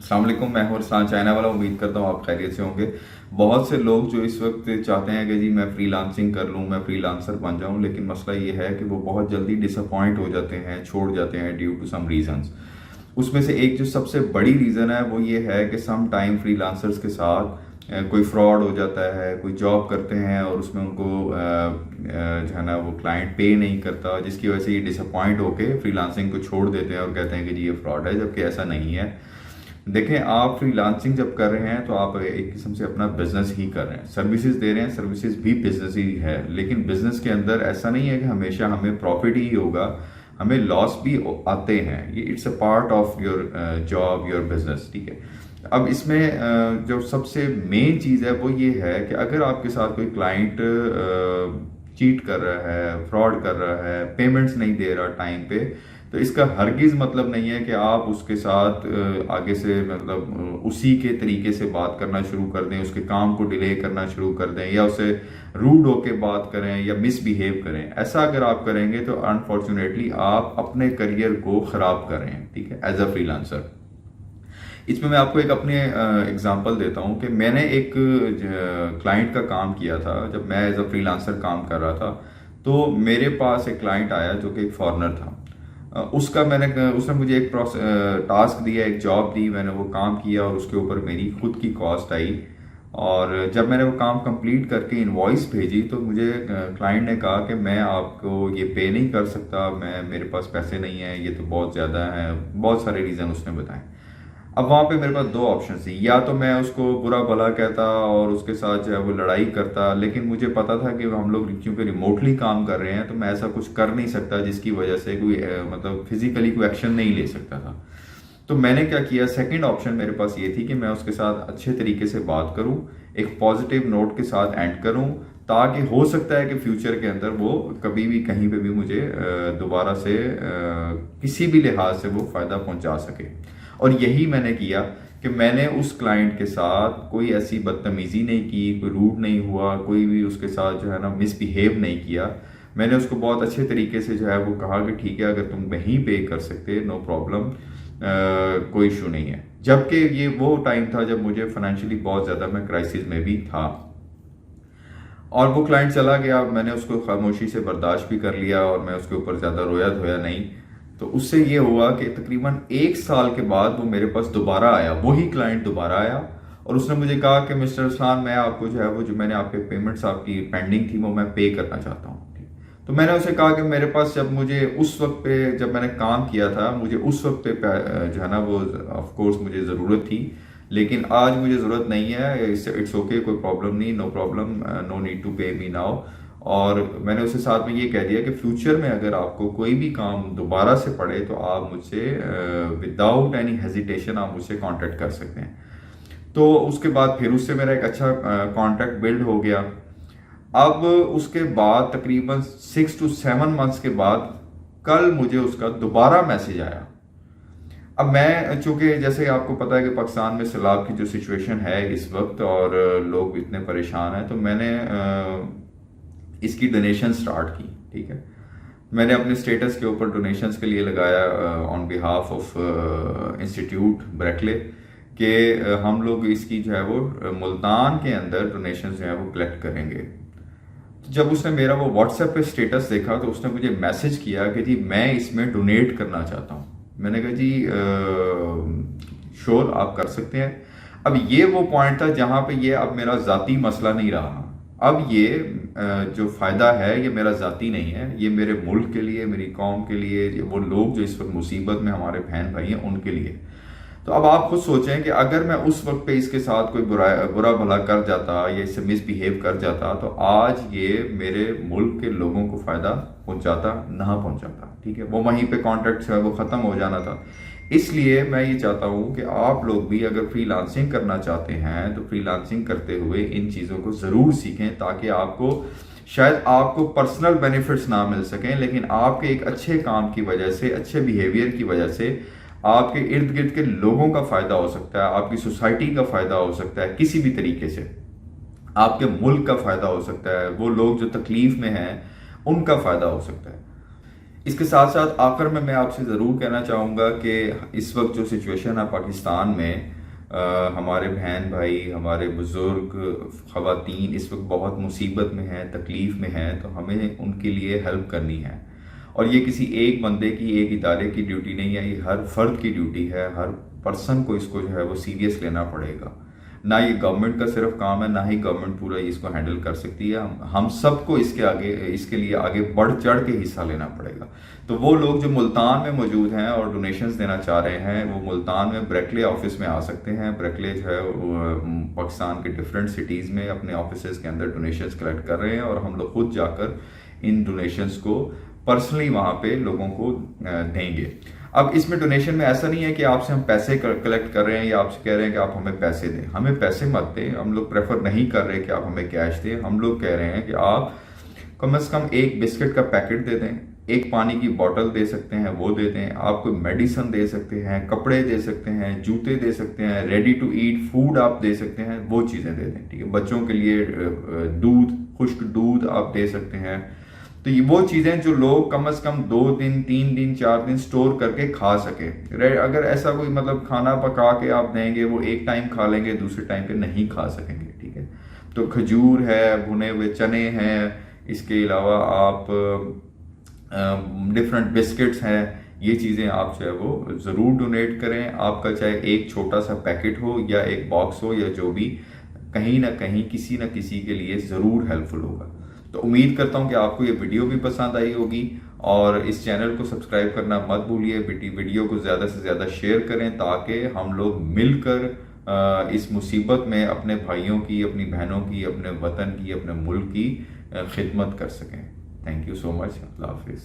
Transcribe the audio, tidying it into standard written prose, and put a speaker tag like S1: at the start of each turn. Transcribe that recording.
S1: अस्सलाम वालेकुम, मैं हूं अरसलान चाइना वाला। उम्मीद करता हूं आप खैरियत से होंगे। बहुत से लोग जो इस वक्त चाहते हैं कि जी मैं फ्रीलांसिंग कर लूं, मैं फ्रीलांसर बन जाऊं, लेकिन मसला ये है कि वो बहुत जल्दी डिसअपॉइंट हो जाते हैं, छोड़ जाते हैं ड्यू टू सम रीजंस। उसमें से एक जो सबसे बड़ी रीज़न है वो ये है कि सम टाइम फ्रीलांसर्स के साथ कोई फ्रॉड हो जाता है, कोई जॉब करते हैं और उसमें उनको जो है ना वो क्लाइंट पे नहीं करता, जिसकी वजह से ये डिसअपॉइंट होके फ्रीलांसिंग को छोड़ देते हैं और कहते हैं कि जी ये फ्रॉड है, जबकि ऐसा नहीं है। देखें, आप फ्रीलांसिंग जब कर रहे हैं तो आप एक किस्म से अपना बिजनेस ही कर रहे हैं, सर्विसेज दे रहे हैं, सर्विसेज भी बिजनेस ही है। लेकिन बिजनेस के अंदर ऐसा नहीं है कि हमेशा हमें प्रॉफिट ही होगा, हमें लॉस भी आते हैं। ये it's a part of your job, your business, ठीक है। अब इसमें जो सबसे मेन चीज़ है वो ये है कि अगर आपके साथ कोई क्लाइंट चीट कर रहा है, फ्रॉड कर रहा है, पेमेंट्स नहीं दे रहा टाइम पे, तो इसका हरगिज़ मतलब नहीं है कि आप उसके साथ आगे से मतलब उसी के तरीके से बात करना शुरू कर दें, उसके काम को डिले करना शुरू कर दें, या उसे रूड होके बात करें या मिसबिहेव करें। ऐसा अगर आप करेंगे तो अनफॉर्चुनेटली आप अपने करियर को ख़राब कर रहे हैं, ठीक है, एज अ फ्रीलांसर। इसमें मैं आपको एक अपने एग्जांपल देता हूँ कि मैंने एक क्लाइंट का काम किया था जब मैं एज अ फ्रीलांसर काम कर रहा था। तो मेरे पास एक क्लाइंट आया जो कि एक फॉरेनर था। उसने मुझे एक टास्क दिया, एक जॉब दी, मैंने वो काम किया और उसके ऊपर मेरी खुद की कॉस्ट आई। और जब मैंने वो काम कंप्लीट करके इनवॉइस भेजी तो मुझे क्लाइंट ने कहा कि मैं आपको ये पे नहीं कर सकता, मेरे पास पैसे नहीं है, ये तो बहुत ज़्यादा है, बहुत सारे रीज़न उसने बताए। अब वहाँ पे मेरे पास दो ऑप्शन थी, या तो मैं उसको बुरा भला कहता और उसके साथ जो है वो लड़ाई करता, लेकिन मुझे पता था कि हम लोग क्योंकि रिमोटली काम कर रहे हैं तो मैं ऐसा कुछ कर नहीं सकता जिसकी वजह से कोई मतलब फिजिकली कोई एक्शन नहीं ले सकता था। तो मैंने क्या किया, सेकंड ऑप्शन मेरे पास ये थी कि मैं उसके साथ अच्छे तरीके से बात करूं, एक पॉजिटिव नोट के साथ एंड करूं, ताकि हो सकता है कि फ्यूचर के अंदर वो कभी भी कहीं पे भी मुझे दोबारा से किसी भी लिहाज से वो फ़ायदा पहुंचा सके। और यही मैंने किया कि मैंने उस क्लाइंट के साथ कोई ऐसी बदतमीज़ी नहीं की, कोई रूड नहीं हुआ, कोई भी उसके साथ जो है ना मिसबिहेव नहीं किया। मैंने उसको बहुत अच्छे तरीके से जो है वो कहा कि ठीक है, अगर तुम नहीं पे कर सकते नो प्रॉब्लम, कोई इशू नहीं है। जबकि ये वो टाइम था जब मुझे फाइनेंशियली बहुत ज़्यादा मैं क्राइसिस में भी था। और वो क्लाइंट चला गया, मैंने उसको खामोशी से बर्दाश्त भी कर लिया और मैं उसके ऊपर ज़्यादा रोया धोया नहीं। तो उससे ये हुआ कि तकरीबन 1 साल के बाद वो मेरे पास दोबारा आया, वही क्लाइंट दोबारा आया और उसने मुझे कहा कि मिस्टर अरसलान, मैं आपको जो है वो जो मैंने आपके पेमेंट्स आपकी पेंडिंग थी वो मैं पे करना चाहता हूँ। तो मैंने उसे कहा कि मेरे पास जब मुझे उस वक्त पे जब मैंने काम किया था, मुझे उस वक्त पे जो है ना वो ऑफ कोर्स मुझे ज़रूरत थी, लेकिन आज मुझे ज़रूरत नहीं है। इट्स ओके, कोई प्रॉब्लम नहीं, no problem, no need to pay me now. और मैंने उसे साथ में ये कह दिया कि फ्यूचर में अगर आपको कोई भी काम दोबारा से पड़े तो आप मुझसे विदाउट एनी हेजिटेशन आप मुझसे कांटेक्ट कर सकते हैं। तो उसके बाद फिर उससे मेरा एक अच्छा कांटेक्ट बिल्ड हो गया। अब उसके बाद तकरीबन 6 to 7 मंथ्स के बाद कल मुझे उसका दोबारा मैसेज आया। अब मैं चूंकि जैसे आपको पता है कि पाकिस्तान में सैलाब की जो सिचुएशन है इस वक्त और लोग इतने परेशान हैं, तो मैंने इसकी डोनेशन स्टार्ट की, ठीक है। मैंने अपने स्टेटस के ऊपर डोनेशंस के लिए लगाया ऑन बिहाफ ऑफ इंस्टीट्यूट ब्रेकले कि हम लोग इसकी जो है वो मुल्तान के अंदर डोनेशन जो है वो कलेक्ट करेंगे। जब उसने मेरा वो व्हाट्सएप पे स्टेटस देखा तो उसने मुझे मैसेज किया कि जी मैं इसमें डोनेट करना चाहता हूँ। मैंने कहा जी श्योर, आप कर सकते हैं। अब ये वो पॉइंट था जहाँ पे ये अब मेरा ज़ाती मसला नहीं रहा। अब ये जो फ़ायदा है ये मेरा ज़ाती नहीं है, ये मेरे मुल्क के लिए, मेरी कौम के लिए, वो लोग जो इस वक्त मुसीबत में हमारे बहन भाई हैं उनके लिए। तो अब आप खुद सोचें कि अगर मैं उस वक्त पे इसके साथ कोई बुरा भला कर जाता या इससे मिसबिहेव कर जाता तो आज ये मेरे मुल्क के लोगों को फ़ायदा पहुंचाता ना पहुंचाता, ठीक है। वो वहीं पे कॉन्ट्रैक्ट है वो ख़त्म हो जाना था। इसलिए मैं ये चाहता हूँ कि आप लोग भी अगर फ्रीलांसिंग करना चाहते हैं तो फ्रीलांसिंग करते हुए इन चीज़ों को ज़रूर सीखें, ताकि आपको शायद आपको पर्सनल बेनिफिट्स ना मिल सकें, लेकिन आपके एक अच्छे काम की वजह से, अच्छे बिहेवियर की वजह से आपके इर्द गिर्द के लोगों का फायदा हो सकता है, आपकी सोसाइटी का फायदा हो सकता है, किसी भी तरीके से आपके मुल्क का फायदा हो सकता है, वो लोग जो तकलीफ में हैं उनका फायदा हो सकता है। इसके साथ साथ आखिर में मैं आपसे ज़रूर कहना चाहूँगा कि इस वक्त जो सिचुएशन है पाकिस्तान में, ہمارے بہن بھائی، ہمارے بزرگ خواتین اس وقت بہت مصیبت میں ہیں، تکلیف میں ہیں، تو ہمیں ان کے لیے ہیلپ کرنی ہے. اور یہ کسی ایک بندے کی، ایک ادارے کی ڈیوٹی نہیں ہے، یہ ہر فرد کی ڈیوٹی ہے. ہر پرسن کو اس کو جو ہے وہ سیریس لینا پڑے گا. نہ یہ گورنمنٹ کا صرف کام ہے، نہ ہی گورنمنٹ پورا اس کو ہینڈل کر سکتی ہے. ہم سب کو اس کے لیے آگے بڑھ چڑھ کے حصہ لینا پڑے گا. تو وہ لوگ جو ملتان میں موجود ہیں اور ڈونیشنز دینا چاہ رہے ہیں، وہ ملتان میں بریکلے آفس میں آ سکتے ہیں. بریکلے جو ہے پاکستان کے ڈفرینٹ سٹیز میں اپنے آفیسز کے اندر ڈونیشنز کلیکٹ کر رہے ہیں، اور ہم لوگ خود جا کر ان ڈونیشنز کو پرسنلی وہاں پہ لوگوں کو دیں گے. اب اس میں ڈونیشن میں ایسا نہیں ہے کہ آپ سے ہم پیسے کلیکٹ کر رہے ہیں یا آپ سے کہہ رہے ہیں کہ آپ ہمیں پیسے دیں. ہمیں پیسے مت دیں. ہم لوگ پریفر نہیں کر رہے کہ آپ ہمیں کیش دیں. ہم لوگ کہہ رہے ہیں کہ آپ کم از کم ایک بسکٹ کا پیکٹ دے دیں، ایک پانی کی بوٹل دے سکتے ہیں وہ دے دیں، آپ کوئی میڈیسن دے سکتے ہیں، کپڑے دے سکتے ہیں، جوتے دے سکتے ہیں، ریڈی ٹو ایٹ فوڈ آپ دے سکتے ہیں، وہ چیزیں دے دیں. ٹھیک ہے، بچوں کے لیے دودھ، خشک دودھ آپ دے سکتے ہیں. تو یہ وہ چیزیں جو لوگ کم از کم 2 دن 3 دن 4 دن سٹور کر کے کھا سکے. اگر ایسا کوئی مطلب کھانا پکا کے آپ دیں گے، وہ ایک ٹائم کھا لیں گے، دوسرے ٹائم پہ نہیں کھا سکیں گے. ٹھیک ہے، تو کھجور ہے، بھنے ہوئے چنے ہیں، اس کے علاوہ آپ ڈفرینٹ بسکٹس ہیں، یہ چیزیں آپ جو ہے وہ ضرور ڈونیٹ کریں. آپ کا چاہے ایک چھوٹا سا پیکٹ ہو یا ایک باکس ہو یا جو بھی، کہیں نہ کہیں کسی نہ کسی کے لیے ضرور ہیلپ فل ہوگا. تو امید کرتا ہوں کہ آپ کو یہ ویڈیو بھی پسند آئی ہوگی، اور اس چینل کو سبسکرائب کرنا مت بھولیے. ویڈیو کو زیادہ سے زیادہ شیئر کریں تاکہ ہم لوگ مل کر اس مصیبت میں اپنے بھائیوں کی، اپنی بہنوں کی، اپنے وطن کی، اپنے ملک کی خدمت کر سکیں. تھینک یو سو مچ. اللہ حافظ.